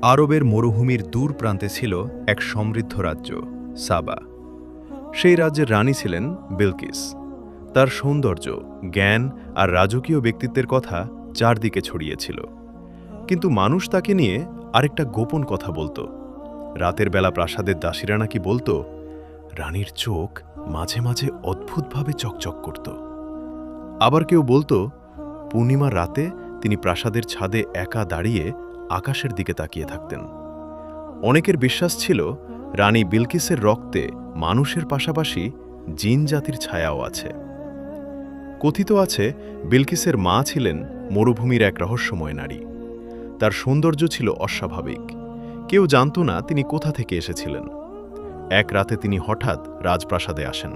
আরবের মরুভূমির দূর প্রান্তে ছিল এক সমৃদ্ধ রাজ্য, সাবা। সেই রাজ্যের রানী ছিলেন বিলকিস। তার সৌন্দর্য, জ্ঞান আর রাজকীয় ব্যক্তিত্বের কথা চারদিকে ছড়িয়েছিল। কিন্তু মানুষ তাকে নিয়ে আরেকটা গোপন কথা বলতো। রাতের বেলা প্রাসাদের দাসীরা নাকি বলতো, রানীর চোখ মাঝে মাঝে অদ্ভুতভাবে চকচক করত। আবার কেউ বলতো, পূর্ণিমার রাতে তিনি প্রাসাদের ছাদে একা দাঁড়িয়ে আকাশের দিকে তাকিয়ে থাকতেন। অনেকের বিশ্বাস ছিল, রানী বিলকিসের রক্তে মানুষের পাশাপাশি জিন জাতির ছায়াও আছে। কথিত আছে, বিলকিসের মা ছিলেন মরুভূমির এক রহস্যময় নারী। তার সৌন্দর্য ছিল অস্বাভাবিক। কেউ জানত না তিনি কোথা থেকে এসেছিলেন। এক রাতে তিনি হঠাৎ রাজপ্রাসাদে আসেন।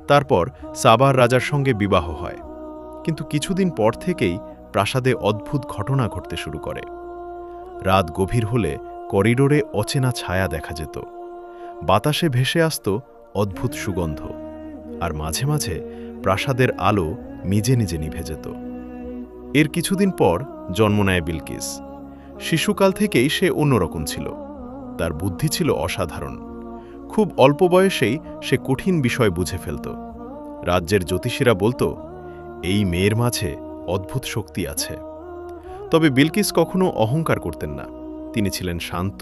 তারপর সাবার রাজার সঙ্গে বিবাহ হয়। কিন্তু কিছুদিন পর থেকেই প্রাসাদে অদ্ভুত ঘটনা ঘটতে শুরু করে। রাত গভীর হলে করিডোরে অচেনা ছায়া দেখা যেত। বাতাসে ভেসে আসত অদ্ভুত সুগন্ধ, আর মাঝে মাঝে প্রাসাদের আলো নিজে নিজে নিভে যেত। এর কিছুদিন পর জন্ম নেয় বিলকিস। শিশুকাল থেকেই সে অন্যরকম ছিল। তার বুদ্ধি ছিল অসাধারণ। খুব অল্প বয়সেই সে কঠিন বিষয় বুঝে ফেলত। রাজ্যের জ্যোতিষীরা বলতো, এই মেয়ের মাঝে অদ্ভুত শক্তি আছে। তবে বিলকিস কখনো অহংকার করতেন না। তিনি ছিলেন শান্ত,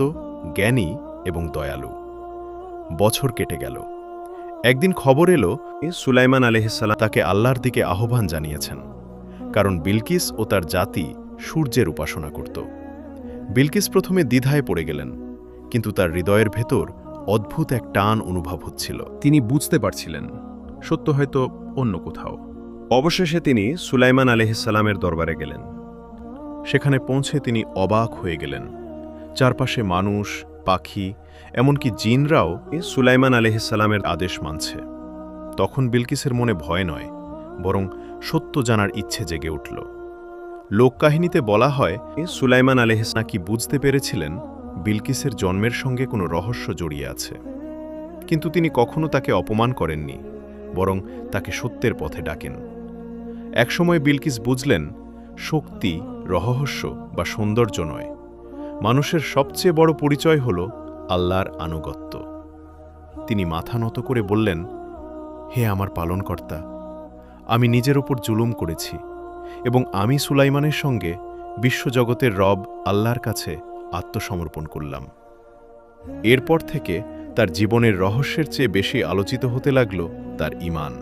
জ্ঞানী এবং দয়ালু। বছর কেটে গেল। একদিন খবর এলো, সুলাইমান আলাইহিসসালাম তাকে আল্লাহর দিকে আহ্বান জানিয়েছেন, কারণ বিলকিস ও তার জাতি সূর্যের উপাসনা করত। বিলকিস প্রথমে দ্বিধায় পড়ে গেলেন, কিন্তু তার হৃদয়ের ভেতর অদ্ভুত এক টান অনুভব হচ্ছিল। তিনি বুঝতে পারছিলেন, সত্য হয়তো অন্য কোথাও। অবশেষে তিনি সুলাইমান আলাইহিসসালামের দরবারে গেলেন। সেখানে পৌঁছে তিনি অবাক হয়ে গেলেন। চারপাশে মানুষ, পাখি, এমনকি জিনরাও সুলাইমান আলাইহিসসালামের আদেশ মানছে। তখন বিলকিসের মনে ভয় নয়, বরং সত্য জানার ইচ্ছে জেগে উঠল। লোককাহিনীতে বলা হয়, সুলাইমান আলাইহিস নাকি বুঝতে পেরেছিলেন বিলকিসের জন্মের সঙ্গে কোনো রহস্য জড়িয়ে আছে। কিন্তু তিনি কখনো তাকে অপমান করেননি, বরং তাকে সত্যের পথে ডাকেন। একসময় বিলকিস বুঝলেন, শক্তি, রহস্য বা সৌন্দর্য নয়, মানুষের সবচেয়ে বড় পরিচয় হল আল্লাহর আনুগত্য। তিনি মাথা নত করে বললেন, হে আমার পালনকর্তা, আমি নিজের ওপর জুলুম করেছি এবং আমি সুলাইমানের সঙ্গে বিশ্বজগতের রব আল্লাহর কাছে আত্মসমর্পণ করলাম। এরপর থেকে তার জীবনের রহস্যের চেয়ে বেশি আলোচিত হতে লাগল তার ঈমান।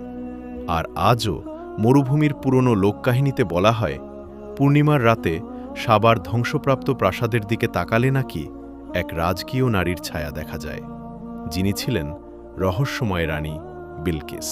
আর আজও মরুভূমির পুরনো লোককাহিনীতে বলা হয়, পূর্ণিমার রাতে সাবার ধ্বংসপ্রাপ্ত প্রাসাদের দিকে তাকালে নাকি এক রাজকীয় নারীর ছায়া দেখা যায়, যিনি ছিলেন রহস্যময় রানী বিলকিস।